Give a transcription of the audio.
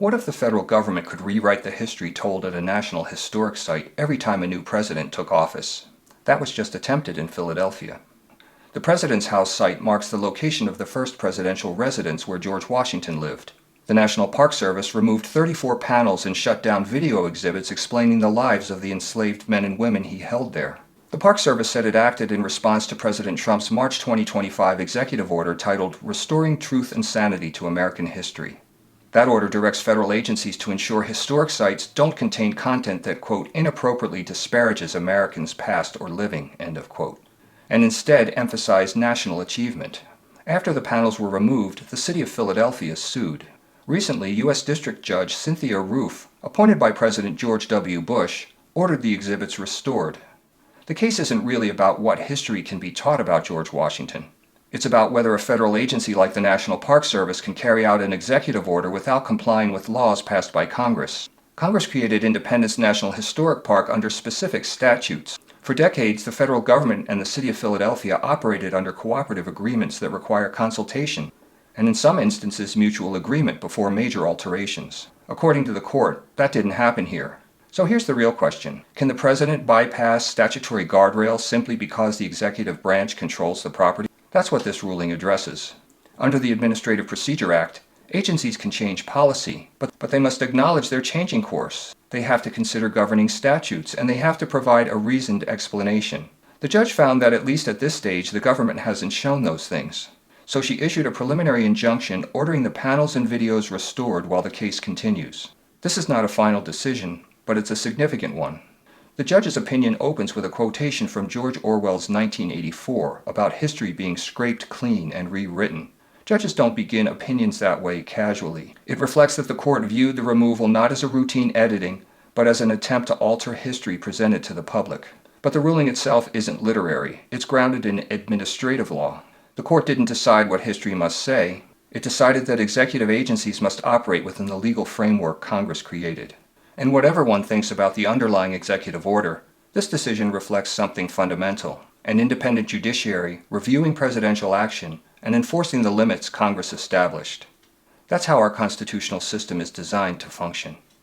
What if the federal government could rewrite the history told at a national historic site every time a new president took office? That was just attempted in Philadelphia. The President's House site marks the location of the first presidential residence where George Washington lived. The National Park Service removed 34 panels and shut down video exhibits explaining the lives of the enslaved men and women he held there. The Park Service said it acted in response to President Trump's March 2025 executive order titled Restoring Truth and Sanity to American History. That order directs federal agencies to ensure historic sites don't contain content that, quote, inappropriately disparages Americans past or living, end of quote, and instead emphasize national achievement. After the panels were removed, the city of Philadelphia sued. Recently, U.S. District Judge Cynthia Roof, appointed by President George W. Bush, ordered the exhibits restored. The case isn't really about what history can be taught about George Washington. It's about whether a federal agency like the National Park Service can carry out an executive order without complying with laws passed by Congress. Congress created Independence National Historic Park under specific statutes. For decades, the federal government and the city of Philadelphia operated under cooperative agreements that require consultation, and in some instances mutual agreement before major alterations. According to the court, that didn't happen here. So here's the real question. Can the president bypass statutory guardrails simply because the executive branch controls the property? That's what this ruling addresses. Under the Administrative Procedure Act, agencies can change policy, but they must acknowledge their changing course. They have to consider governing statutes, and they have to provide a reasoned explanation. The judge found that at least at this stage, the government hasn't shown those things. So she issued a preliminary injunction ordering the panels and videos restored while the case continues. This is not a final decision, but it's a significant one. The judge's opinion opens with a quotation from George Orwell's 1984 about history being scraped clean and rewritten. Judges don't begin opinions that way casually. It reflects that the court viewed the removal not as a routine editing, but as an attempt to alter history presented to the public. But the ruling itself isn't literary. It's grounded in administrative law. The court didn't decide what history must say. It decided that executive agencies must operate within the legal framework Congress created. And whatever one thinks about the underlying executive order, this decision reflects something fundamental: an independent judiciary reviewing presidential action and enforcing the limits Congress established. That's how our constitutional system is designed to function.